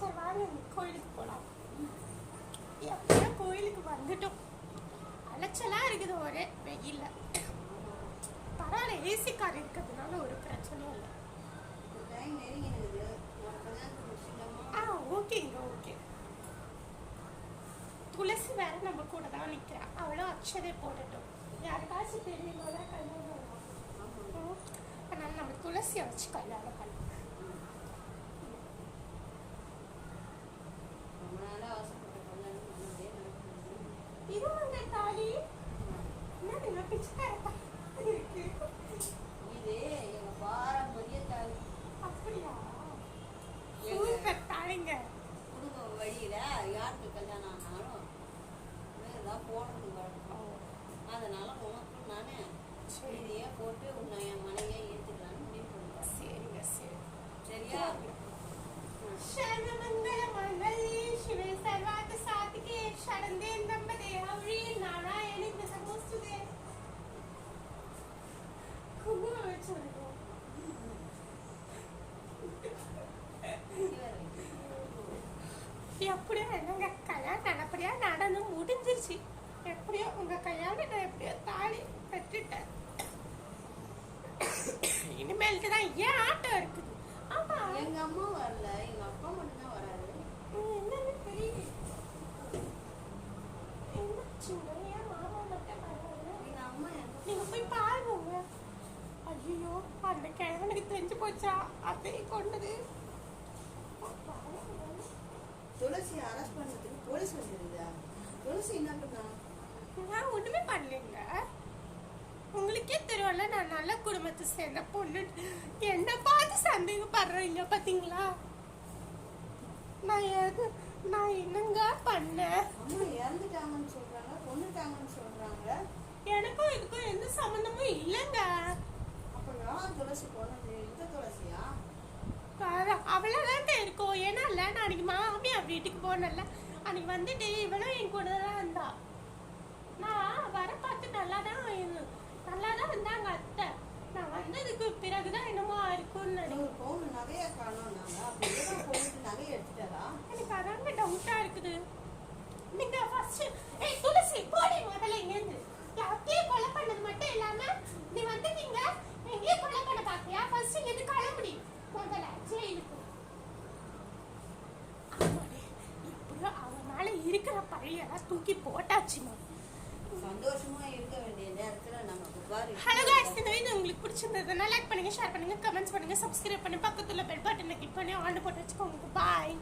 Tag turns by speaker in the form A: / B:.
A: சரி வாங்க கோயிலுக்கு போகலாம். எப்படியா கோயிலுக்கு வந்துட்டோம். அலைச்சலாக இருக்குது ஒரே வெயில்ல. பரவாயில்ல, ஏசி கார் இருக்கிறதுனால ஒரு பிரச்சனையும் இல்லை. ஓகேங்க ஓகே. துளசி வேற நம்ம கூட தான் நிற்கிறா. அவளும் அக்ஷதை போடட்டும். யாருக்காச்சும் தெரியுங்களா கல்யாணம்? அதனால நம்ம துளசியை வச்சு கல்யாணம் பண்ணலாம். இதுவங்க தாலி என்ன நீங்க பிச்சைக்காரத்தா இருக்கு.
B: இது எங்க பாரம்பரிய தாலி.
A: அப்படியா? சூப்பர் தாலிங்க.
B: குடும்ப வழியில யாருக்கு கல்யாணம் ஆனாலும் தான் போடுறது வழக்கம். அதனால உனக்கும் நானு இதையே போட்டு உன்னை என் மனைவியை ஏற்றுக்கலான்னு முடிவு பண்ணுறேன்.
A: சரிங்க சரி.
B: சரியா?
A: शर्ममंगल मंगली शिवे सर्वार्थ साधिके शरण्ये त्र्यंबके गौरी नारायणी नमोस्तुते. குங்குமம் வச்சுருக்கோம். எப்படியோ என்னங்க கல்யாணம் நல்லபடியா நடந்து முடிஞ்சிருச்சு. எப்படியோ உங்க கல்யாணம் நான் எப்படியோ தாலி கட்டிட்டேன். இனிமேலுக்கு தான் ஏன் ஆட்டம் இருக்குது. ஆமா
B: எங்க அம்மா வரல, எங்க அப்பா மட்டும் தான் வராது.
A: என்னன்னு தெரியல. என்னாச்சுங்க? ஏன் மாமா மட்டும் வராது?
B: எங்க அம்மா
A: நீங்க போய் பாருங்க. ஐயோ அந்த கிழவனுக்கு தெரிஞ்சு போச்சா? அதையே கொண்டது.
B: துளசி அரெஸ்ட் பண்ணதுக்கு போலீஸ் வந்துருந்தா. துளசி என்ன பண்ணா?
A: நான் ஒண்ணுமே பண்ணலைங்க. உங்களுக்கே தெரியும்ல, நான் நல்ல குடும்பத்தை சேர்ந்த பொண்ணு. என்ன பார்த்து சந்தேகப்படுறீங்க பாத்தீங்களா? நான் என்னங்க பண்ணேன்?
B: அம்மா இறந்துட்டாங்கன்னு சொல்றாங்க, கொன்னுட்டாங்கன்னு சொல்றாங்க.
A: எனக்கும் இதுக்கும் எந்த சம்பந்தமும் இல்லைங்க.
B: அப்ப யார் துளசி போனது? இந்த துளசியா?
A: அவளதான் இருக்கும். ஏன்னா இல்ல நான் அன்னைக்கு மாமியார் வீட்டுக்கு போனல, அன்னைக்கு வந்துட்டு இவளும் என் கூட தான் இருந்தா. நான் வர பார்த்து நல்லாதான் இருந்தாங்க அத்தை. நான் வந்ததுக்கு பிறகுதான் என்னமோ இருக்கும்னு நினைக்கிறேன்.
B: பவுன் நகைய காணோம். நாங்க அப்படியே போயிட்டு நகையை எடுத்துட்டாரா?
A: எனக்கு அதாங்க டவுட்டா இருக்குது. நீங்க ஃபர்ஸ்ட் துளசி போடி முதல்ல இருந்து. அப்படியே கொலை பண்ணது மட்டும் இல்லாம நீ வந்து நீங்க எங்கேயே கொலை பண்ண பாக்கியா? ஃபர்ஸ்ட் இங்க கிளம்பி முதல்ல ஜெயிலுக்கு. இப்படியோ அவன் மேல இருக்கிற பழியெல்லாம் தூக்கி போட்டாச்சுமா.
B: சந்தோஷமா இருக்க வேண்டிய நேரத்துல நமக்கு பாரு.
A: ஹலோ गाइस, இந்த வீடியோ உங்களுக்கு பிடிச்சிருந்ததுன்னா லைக் பண்ணுங்க, ஷேர் பண்ணுங்க, கமெண்ட்ஸ் பண்ணுங்க, சப்ஸ்கிரைப் பண்ணி பக்கத்துல பெல் பட்டனை கிளிக் பண்ணி ஆன் போட்டு வச்சுக்கோங்க. பாய்.